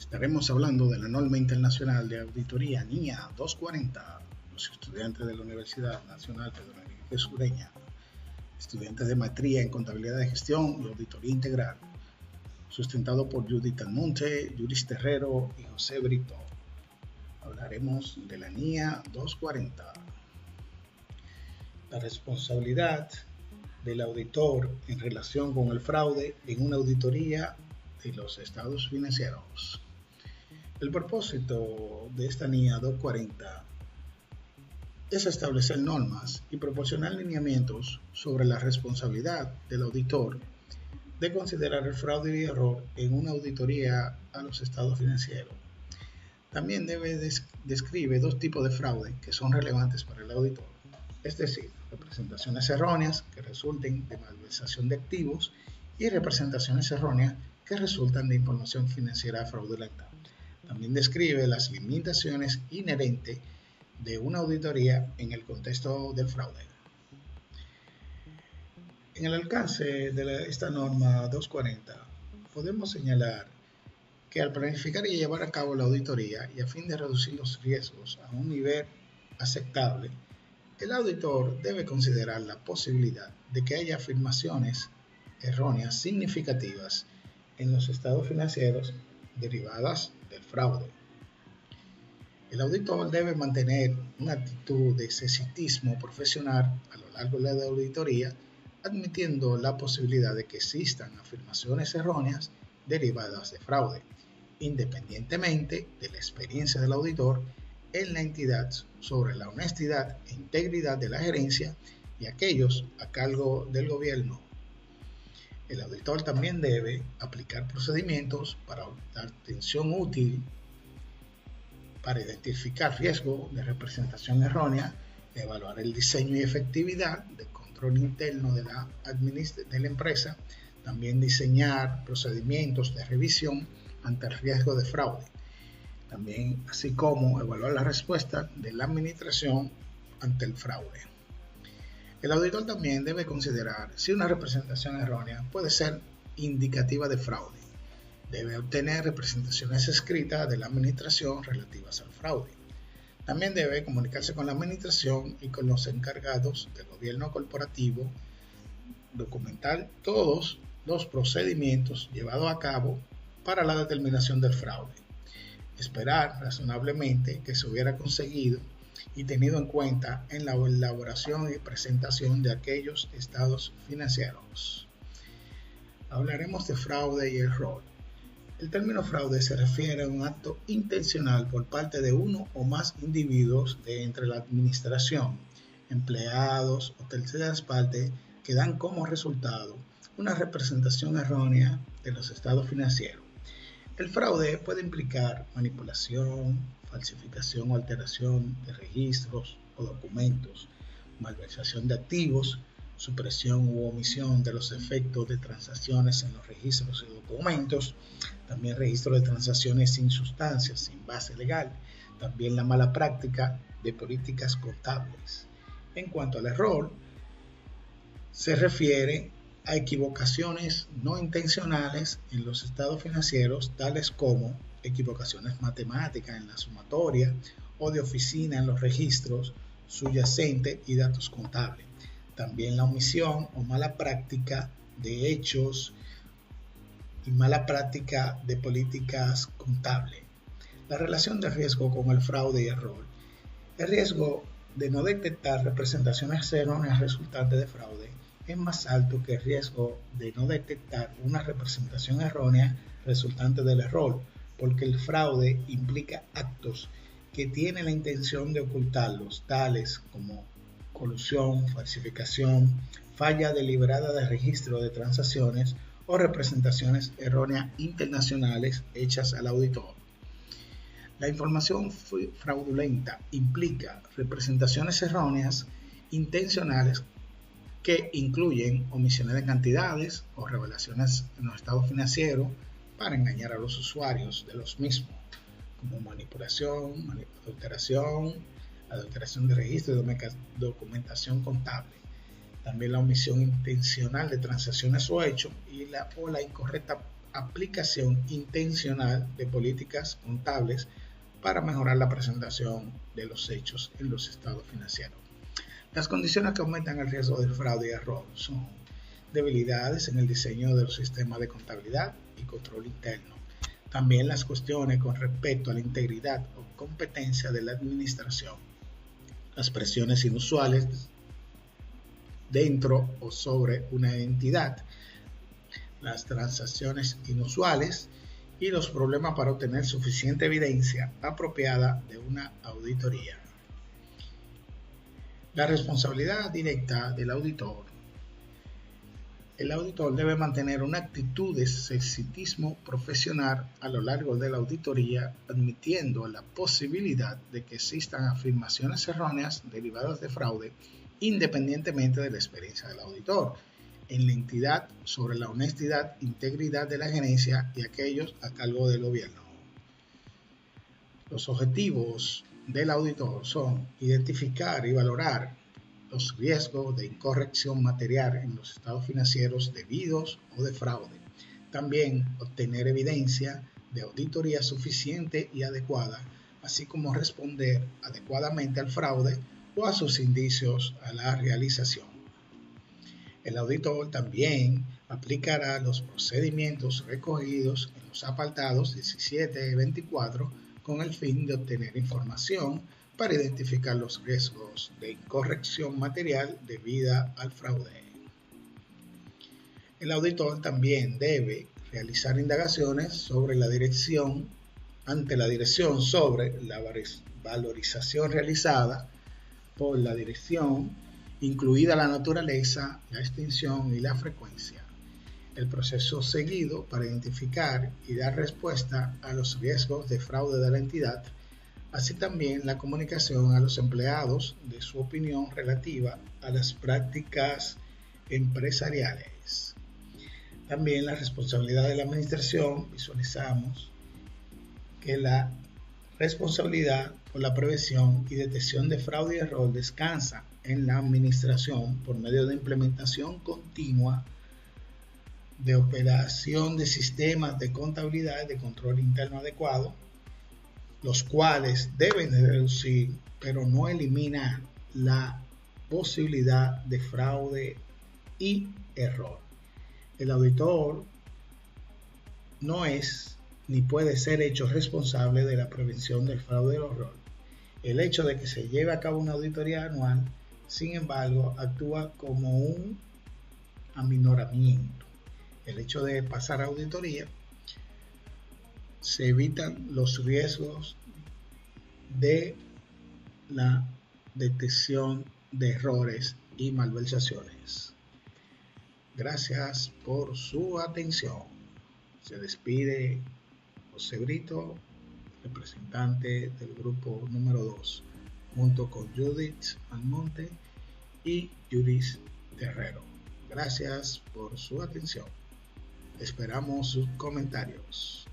Estaremos hablando de la norma internacional de auditoría NIA 240. Los estudiantes de la Universidad Nacional Pedro Enrique Sureña, estudiantes de maestría en contabilidad de gestión y auditoría integral, sustentado por Judith Almonte, Yuris Terrero y José Brito. Hablaremos de la NIA 240. La responsabilidad del auditor en relación con el fraude en una auditoría de los estados financieros. El propósito de esta NIA 240 es establecer normas y proporcionar lineamientos sobre la responsabilidad del auditor de considerar el fraude y error en una auditoría a los estados financieros. También describe dos tipos de fraude que son relevantes para el auditor, es decir, representaciones erróneas que resulten de malversación de activos y representaciones erróneas que resultan de información financiera fraudulenta. También describe las limitaciones inherentes de una auditoría en el contexto del fraude. En el alcance de esta norma 240, podemos señalar que al planificar y llevar a cabo la auditoría y a fin de reducir los riesgos a un nivel aceptable, el auditor debe considerar la posibilidad de que haya afirmaciones erróneas significativas en los estados financieros derivadas del fraude. El auditor debe mantener una actitud de escepticismo profesional a lo largo de la auditoría, admitiendo la posibilidad de que existan afirmaciones erróneas derivadas de fraude, independientemente de la experiencia del auditor en la entidad sobre la honestidad e integridad de la gerencia y aquellos a cargo del gobierno. El auditor también debe aplicar procedimientos para la atención útil para identificar riesgo de representación errónea, evaluar el diseño y efectividad del control interno de la empresa, también diseñar procedimientos de revisión ante el riesgo de fraude, también así como evaluar la respuesta de la administración ante el fraude. El auditor también debe considerar si una representación errónea puede ser indicativa de fraude. Debe obtener representaciones escritas de la administración relativas al fraude. También debe comunicarse con la administración y con los encargados del gobierno corporativo, documentar todos los procedimientos llevados a cabo para la determinación del fraude. Esperar razonablemente que se hubiera conseguido y tenido en cuenta en la elaboración y presentación de aquellos estados financieros. Hablaremos de fraude y error. El término fraude se refiere a un acto intencional por parte de uno o más individuos de entre la administración, empleados o terceras partes que dan como resultado una representación errónea de los estados financieros. El fraude puede implicar manipulación, falsificación o alteración de registros o documentos, malversación de activos, supresión u omisión de los efectos de transacciones en los registros y documentos, también registro de transacciones sin sustancia, sin base legal, también la mala práctica de políticas contables. En cuanto al error, se refiere a equivocaciones no intencionales en los estados financieros, tales como equivocaciones matemáticas en la sumatoria o de oficina en los registros subyacentes y datos contables. También la omisión o mala práctica de hechos y mala práctica de políticas contables. La relación de riesgo con el fraude y error. El riesgo de no detectar representaciones erróneas resultantes de fraude es más alto que el riesgo de no detectar una representación errónea resultante del error, porque el fraude implica actos que tienen la intención de ocultarlos, tales como colusión, falsificación, falla deliberada de registro de transacciones o representaciones erróneas internacionales hechas al auditor. La información fraudulenta implica representaciones erróneas intencionales que incluyen omisiones de cantidades o revelaciones en los estados financieros para engañar a los usuarios de los mismos, como manipulación, adulteración de registro y documentación contable. También la omisión intencional de transacciones o hechos y la incorrecta aplicación intencional de políticas contables para mejorar la presentación de los hechos en los estados financieros. Las condiciones que aumentan el riesgo de fraude y error son debilidades en el diseño de los sistemas de contabilidad y control interno. También las cuestiones con respecto a la integridad o competencia de la administración. Las presiones inusuales dentro o sobre una entidad. Las transacciones inusuales y los problemas para obtener suficiente evidencia apropiada de una auditoría. La responsabilidad directa del auditor. El auditor debe mantener una actitud de ejercitismo profesional a lo largo de la auditoría, admitiendo la posibilidad de que existan afirmaciones erróneas derivadas de fraude, independientemente de la experiencia del auditor en la entidad sobre la honestidad, integridad de la gerencia y aquellos a cargo del gobierno. Los objetivos del auditor son identificar y valorar los riesgos de incorrección material en los estados financieros debidos o de fraude. También obtener evidencia de auditoría suficiente y adecuada, así como responder adecuadamente al fraude o a sus indicios a la realización. El auditor también aplicará los procedimientos recogidos en los apartados 17 y 24 con el fin de obtener información para identificar los riesgos de incorrección material debida al fraude. El auditor también debe realizar indagaciones sobre la dirección ante la dirección sobre la valorización realizada por la dirección, incluida la naturaleza, la extensión y la frecuencia, el proceso seguido para identificar y dar respuesta a los riesgos de fraude de la entidad, así también la comunicación a los empleados de su opinión relativa a las prácticas empresariales. También la responsabilidad de la administración. Visualizamos que la responsabilidad por la prevención y detección de fraude y error descansa en la administración por medio de implementación continua de operación de sistemas de contabilidad y de control interno adecuado, los cuales deben de reducir, pero no eliminar la posibilidad de fraude y error. El auditor no es ni puede ser hecho responsable de la prevención del fraude y el error. El hecho de que se lleve a cabo una auditoría anual, sin embargo, actúa como un aminoramiento. El hecho de pasar a auditoría, se evitan los riesgos de la detección de errores y malversaciones. Gracias por su atención. Se despide José Brito, representante del grupo número 2, junto con Judith Almonte y Judith Terrero. Gracias por su atención. Esperamos sus comentarios.